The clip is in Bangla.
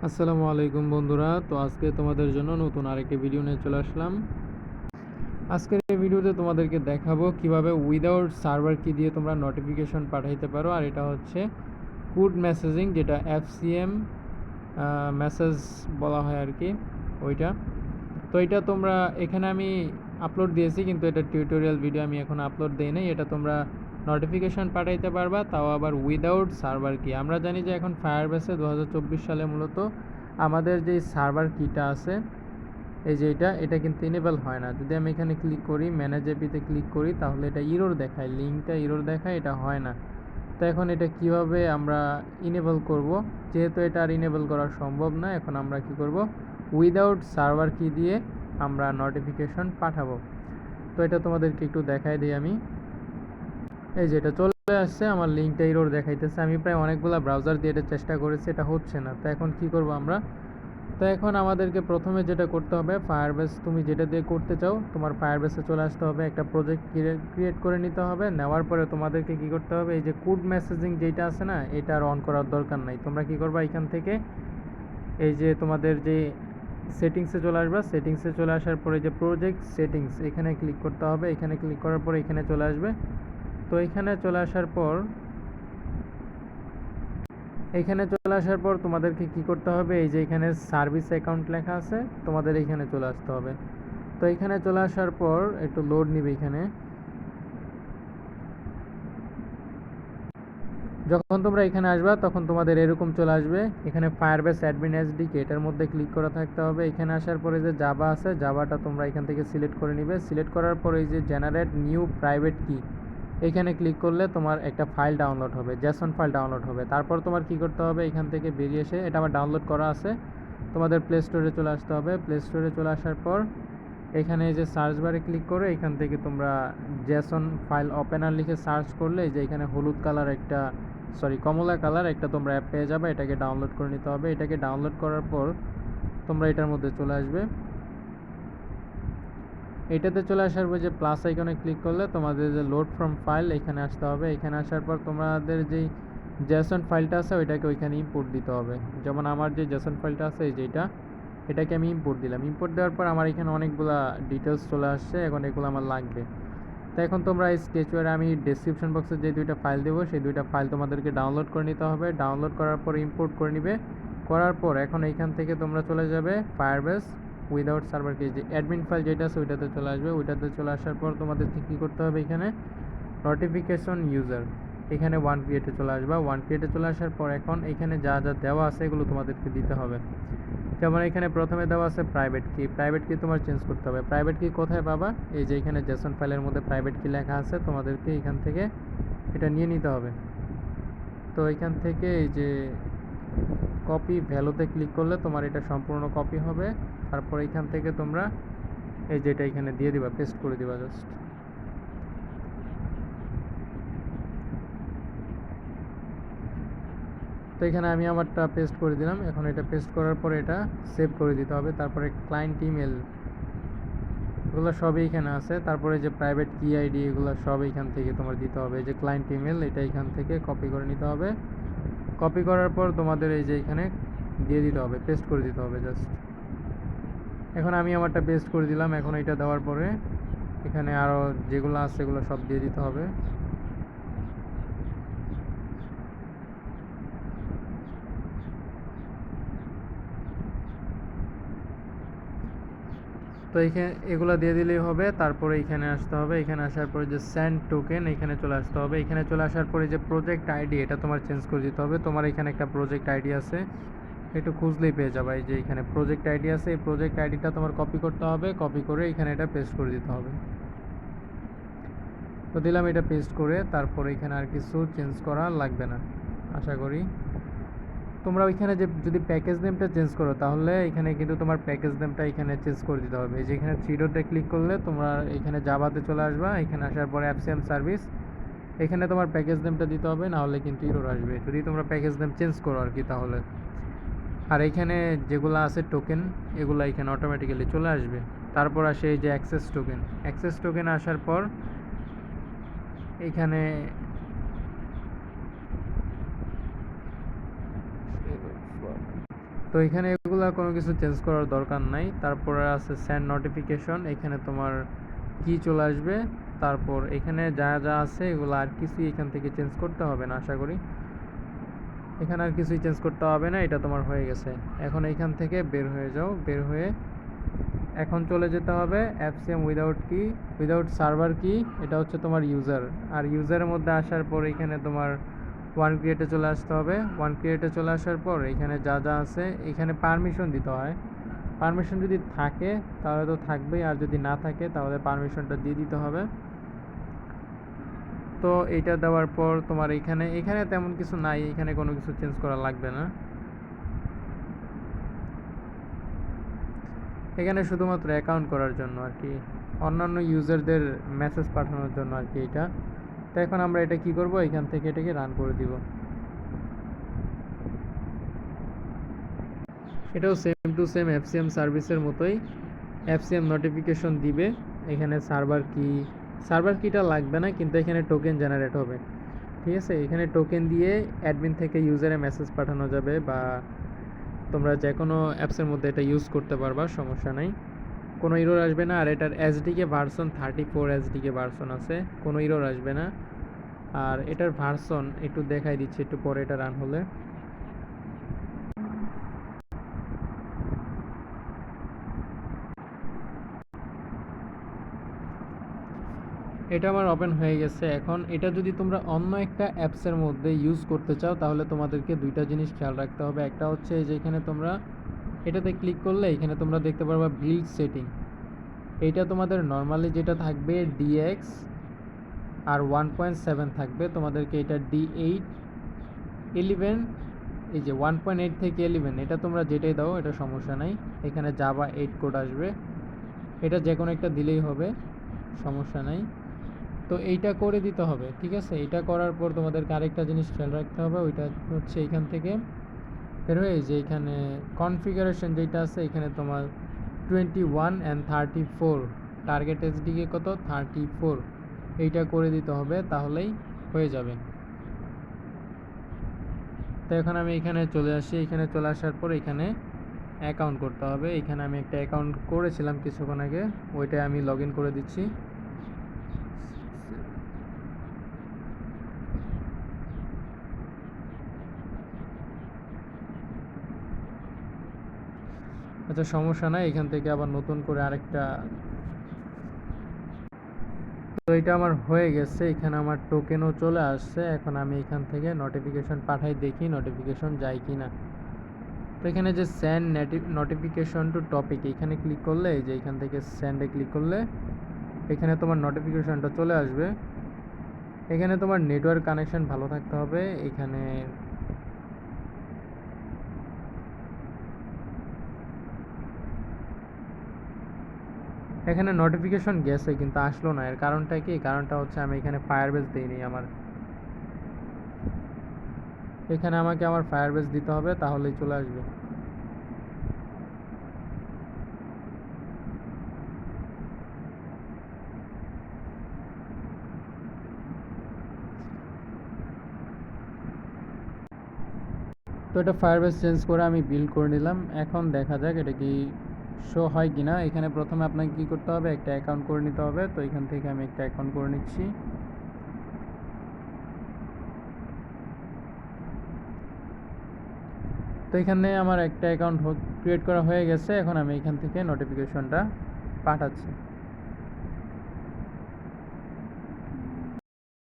আসসালামু আলাইকুম বন্ধুরা। তো আজকে তোমাদের জন্য নতুন আরেকটি ভিডিও নিয়ে চলে আসলাম। আজকের এই ভিডিওতে তোমাদেরকে দেখাবো কিভাবে উইদাউট সার্ভার কি দিয়ে তোমরা নোটিফিকেশন পাঠাইতে পারো। আর এটা হচ্ছে কোড মেসেজিং, যেটা এফসিএম মেসেজ বলা হয় আর কি, ওইটা। তো এটা তোমরা এখানে আমি আপলোড দিয়েছি, কিন্তু এটা টিউটোরিয়াল ভিডিও আমি এখন আপলোড দিই নাই। এটা তোমরা নোটিফিকেশন পাঠাইতে পারবা, তাও আবার উইদাউট সার্ভার কি। আমরা জানি যে এখন ফায়ারবেসে 2024 সালে মূলত আমাদের যে সার্ভার কিটা আছে, এই যে এটা কিন্তু ইনেবল হয় না। যদি আমি এখানে ক্লিক করি, ম্যানেজ এপিতে ক্লিক করি, তাহলে এটা ইরর দেখায়, লিঙ্কটা ইরর দেখায়, এটা হয় না। তো এখন এটা কিভাবে আমরা ইনেবল করব? যেহেতু এটা আর ইনেবল করা সম্ভব না, এখন আমরা কি করব, উইদাউট সার্ভার কি দিয়ে আমরা নোটিফিকেশন পাঠাবো। তো এটা তোমাদেরকে একটু দেখাই দিই আমি। এই যে এটা চলে আসছে, আমার লিঙ্কটা ইরর দেখাইতেছে। আমি প্রায় অনেকগুলো ব্রাউজার দিয়ে এটা চেষ্টা করেছি, এটা হচ্ছে না। তো এখন কি করব আমরা? তো এখন আমাদেরকে প্রথমে যেটা করতে হবে, ফায়ারবেস তুমি যেটা দিয়ে করতে চাও, তোমার ফায়ারবেসে চলে আসতে হবে, একটা প্রজেক্ট ক্রিয়েট করে নিতে হবে। নেওয়ার পরে তোমাদেরকে কি করতে হবে, এই যে কোড মেসেজিং যেটা আছে না, এটা আর অন করার দরকার নাই। তোমরা কি করবা, এখান থেকে এই যে তোমাদের যে সেটিংসে চলে আসবা, সেটিংসে চলে আসার পরে যে প্রজেক্ট সেটিংস, এখানে ক্লিক করতে হবে। এখানে ক্লিক করার পরে এখানে চলে আসবে। তো এখানে চলে আসার পর তোমাদেরকে কি করতে হবে, এই যে এখানে সার্ভিস অ্যাকাউন্ট লেখা আছে, তোমাদের এখানে চলে আসতে হবে। তো এখানে চলে আসার পর একটু লোড নিবে। এখানে যখন তোমরা এখানে আসবা, তখন তোমাদের এরকম চলে আসবে। এখানে ফায়ারবেস অ্যাডমিন এসডিকে, এটার মধ্যে ক্লিক করা থাকতে হবে। এখানে আসার পরে যে জাভা আছে, জাভাটা তোমরা এখান থেকে সিলেক্ট করে নিবে। সিলেক্ট করার পরে এই যে জেনারেট নিউ প্রাইভেট কি, এখানে ক্লিক করলে তোমার একটা ফাইল ডাউনলোড হবে, জেসন ফাইল ডাউনলোড হবে। তারপর তোমার কি করতে হবে, এখান থেকে বেরিয়ে এসে, এটা আমার ডাউনলোড করা আছে, তোমাদের প্লে স্টোরে চলে আসতে হবে। প্লে স্টোরে চলে আসার পর এখানে এই যে সার্চ বারে ক্লিক করে এখান থেকে তোমরা জেসন ফাইল ওপেনার লিখে সার্চ করলে যে এখানে হলুদ কালার একটা, কমলা কালার একটা তোমরা অ্যাপ পেয়ে যাবে। এটাকে ডাউনলোড করে নিতে হবে। এটাকে ডাউনলোড করার পর তোমরা এটার মধ্যে চলে আসবে। এটাতে চলে আসার পর যে প্লাস আইকনে ক্লিক করলে তোমাদের যে লোড ফ্রম ফাইল, এখানে আসতে হবে। এখানে আসার পর তোমাদের যেই জেসন ফাইলটা আছে ওইটাকে ওইখানে ইম্পোর্ট দিতে হবে। যেমন আমার যে জেসন ফাইলটা আছে, এই যেটা, এটাকে আমি ইম্পোর্ট দিলাম। ইম্পোর্ট দেওয়ার পর আমার এখানে অনেকগুলা ডিটেলস চলে আসছে, এখন এগুলো আমার লাগবে। তো এখন তোমরা এই স্কেচওয়্যারে আমি ডেসক্রিপশন বক্সে যে দুইটা ফাইল দেবো, সেই দুইটা ফাইল তোমাদেরকে ডাউনলোড করে নিতে হবে। ডাউনলোড করার পর ইম্পোর্ট করে নিবে। করার পর এখন এইখান থেকে তোমরা চলে যাবে ফায়ারবেস উইদাউট সার্ভার কি, যে অ্যাডমিন ফাইল যেটা আছে ওইটাতে চলে আসবে। ওইটাতে চলে আসার পর তোমাদেরকে কী করতে হবে, এখানে নোটিফিকেশন ইউজার, এখানে ওয়ান ক্রিয়েটে চলে আসবা। ওয়ান ক্রিয়েটে চলে আসার পর এখন এখানে যা যা দেওয়া আছে এগুলো তোমাদেরকে দিতে হবে। যেমন এখানে প্রথমে দেওয়া আছে প্রাইভেট কি, প্রাইভেট কি তোমার চেঞ্জ করতে হবে। প্রাইভেট কি কোথায় পাবা, এই যে এখানে জেসন ফাইলের মধ্যে প্রাইভেট কি লেখা আছে, তোমাদেরকে এখান থেকে এটা নিয়ে নিতে হবে। তো এখান থেকে এই যে কপি ভ্যালুতে ক্লিক করলে তোমার এটা সম্পূর্ণ কপি হবে। তারপর এখান থেকে তোমরা এই যেটা এখানে দিয়ে দিবা, পেস্ট করে দিবা জাস্ট। তো এখানে আমি আমারটা পেস্ট করে দিলাম। এখন এটা পেস্ট করার পরে এটা সেভ করে দিতে হবে। তারপরে ক্লায়েন্ট ইমেল, এগুলো সবই এখানে আছে। তারপরে যে প্রাইভেট কি আইডি, এগুলো সব এখান থেকে তোমার দিতে হবে। এই যে ক্লায়েন্ট ইমেল, এটা এখান থেকে কপি করে নিতে হবে। কপি করার পর তোমাদের এই যে এখানে দিয়ে দিতে হবে, পেস্ট করে দিতে হবে জাস্ট। এখন আমি আমারটা পেস্ট করে দিলাম। এখন এটা দেওয়ার পরে এখানে আরও যেগুলো আছে সেগুলো সব দিয়ে দিতে হবে। তো এইখানে এগুলো দিয়ে দিলেই হবে। তারপরে এখানে আসতে হবে। এখানে আসার পরে যে সেন্ড টোকেন, এখানে চলে আসতে হবে। এখানে চলে আসার পরে যে প্রজেক্ট আইডি, এটা তোমার চেঞ্জ করে দিতে হবে। তোমার এখানে একটা প্রজেক্ট আইডি আছে, একটু খুঁজলেই পেয়ে যাবে। এই যে এখানে প্রজেক্ট আইডি আছে, এই প্রজেক্ট আইডিটা তোমার কপি করতে হবে। কপি করে এখানে এটা পেস্ট করে দিতে হবে। তো দিলাম এটা পেস্ট করে। তারপরে এখানে আর কিছু চেঞ্জ করা লাগবে না আশা করি। তোমরা ওইখানে যে যদি প্যাকেজ নেমটা চেঞ্জ করো, তাহলে এখানে কিন্তু তোমার প্যাকেজ নেমটা এখানে চেঞ্জ করে দিতে হবে। এই যে এখানে থ্রি ডটে ক্লিক করলে তোমরা এখানে জাভাতে চলে আসবা। এখানে আসার পরে অ্যাপসিএম সার্ভিস, এখানে তোমার প্যাকেজ নেমটা দিতে হবে, না হলে কিন্তু ইরর আসবে যদি তোমরা প্যাকেজ নেম চেঞ্জ করো আর কি। তাহলে আর এখানে যেগুলো আছে টোকেন, এগুলো এখানে অটোমেটিক্যালি চলে আসবে। তারপর আসে এই যে অ্যাক্সেস টোকেন। অ্যাক্সেস টোকেন আসার পর এখানে তো এখানে এগুলা কোনো কিছু চেঞ্জ করার দরকার নাই। তারপরে আছে সেন্ড নোটিফিকেশন, এখানে তোমার কি চলে আসবে। তারপর এখানে যা যা আছে এগুলো আর কিছুই এখান থেকে চেঞ্জ করতে হবে না আশা করি। এখানে আর কিছুই চেঞ্জ করতে হবে না, এটা তোমার হয়ে গেছে। এখন এখান থেকে বের হয়ে যাও, বের হয়ে এখন চলে যেতে হবে FCM উইদাউট সার্ভার কি, এটা হচ্ছে তোমার ইউজার। আর ইউজারের মধ্যে আসার পর এখানে তোমার ওয়ান ক্রিয়েটে চলে আসতে হবে। ওয়ান ক্রিয়েটে চলে আসার পর এখানে যা যা আছে এখানে পারমিশন দিতে হয়। পারমিশন যদি থাকে তাহলে তো থাকবেই, আর যদি না থাকে তাহলে পারমিশনটা দিয়ে দিতে হবে। তো এইটা দেওয়ার পর তোমার এখানে তেমন কিছু নাই, এখানে কোনো কিছু চেঞ্জ করা লাগবে না। এখানে শুধুমাত্র অ্যাকাউন্ট করার জন্য আর কি, অন্যান্য ইউজারদের মেসেজ পাঠানোর জন্য আর কি এটা। তো এখন আমরা এটা কি করব, এখান থেকে এটাকে রান করে দিব। এটাও সেম টু সেম FCM সার্ভিসের মতোই FCM নোটিফিকেশন দিবে। এখানে সার্ভার কিটা লাগবে না, কিন্তু এখানে টোকেন জেনারেট হবে, ঠিক আছে। এখানে টোকেন দিয়ে অ্যাডমিন থেকে ইউজারে মেসেজ পাঠানো যাবে, বা তোমরা যে কোনো অ্যাপসের মধ্যে এটা ইউজ করতে পারবা, সমস্যা নাই, কোনো ইরোর আসবে না। আর এটার SDK ভার্সন 34 SDK ভার্সন আছে, কোনো ইরোর আসবে না। আর এটার ভার্সন একটু দেখাই দিচ্ছি একটু পরে এটা রান হলে। এটা আমার ওপেন হয়ে গেছে। এখন এটা যদি তোমরা অন্য একটা অ্যাপসের মধ্যে ইউজ করতে চাও তাহলে তোমাদেরকে দুইটা জিনিস খেয়াল রাখতে হবে। একটা হচ্ছে এই যে এখানে তোমরা এটাতে ক্লিক করলে এখানে তোমরা দেখতে পারবা বিল্ড সেটিং। এইটা তোমাদের নর্মালি যেটা থাকবে DX আর 1.7 থাকবে, তোমাদেরকে এটা D8 11 এই যে 1.8 থেকে 11 এটা তোমরা যেটাই দাও এটা সমস্যা নাই। এখানে জাভা 8 কোড আসবে, এটা যে কোনো একটা দিলেই হবে, সমস্যা নাই। তো এইটা করে দিতে হবে, ঠিক আছে। এইটা করার পর তোমাদেরকে আরেকটা জিনিস খেয়াল রাখতে হবে, ওইটা হচ্ছে এইখান থেকে বের হয়ে যে এখানে কনফিগারেশন যেটা আছে এখানে তোমার 21 and 34 টার্গেট SDK কত 34, এইটা করে দিতে হবে, তাহলেই হয়ে যাবে। তো এখন আমি এখানে চলে আসি, এখানে চলে আসার পর এখানে অ্যাকাউন্ট করতে হবে। এখানে আমি একটা অ্যাকাউন্ট করেছিলাম কিছুক্ষণ আগে, ওইটা আমি লগ ইন করে দিচ্ছি। আচ্ছা সমস্যা নাই, এখান থেকে আবার নতুন করে আরেকটা। তো এটা আমার হয়ে গেছে, এখানে আমার টোকেনও চলে আসছে। এখন আমি এখান থেকে নোটিফিকেশন পাঠাই, দেখি নোটিফিকেশন যায় কি না। তো এখানে যে সেন্ড নোটিফিকেশন টু টপিক এখানে ক্লিক করলে, এই যে এখান থেকে সেন্ডে ক্লিক করলে এখানে তোমার নোটিফিকেশনটা চলে আসবে। এখানে তোমার নেটওয়ার্ক কানেকশন ভালো থাকতে হবে। এখানে নোটিফিকেশন গেছে কিন্তু আসলো না, এর কারণটা কি? কারণটা হচ্ছে আমি এখানে ফায়ারবেস দিইনি। এখানে আমাকে আমার ফায়ারবেস দিতে হবে, তাহলেই চলে আসবে। তো এটা ফায়ারবেস চেঞ্জ করে আমি বিল্ড করে নিলাম। এখন দেখা যাক এটা কি শো হয় কি না। এখানে প্রথমে আপনাকে কি করতে হবে, একটা অ্যাকাউন্ট করে নিতে হবে। তো এখান থেকে আমি একটা অ্যাকাউন্ট করে নিচ্ছি। তো এখানে আমার একটা অ্যাকাউন্ট ক্রিয়েট করা হয়ে গেছে। এখন আমি এখান থেকে নোটিফিকেশনটা পাঠাচ্ছি।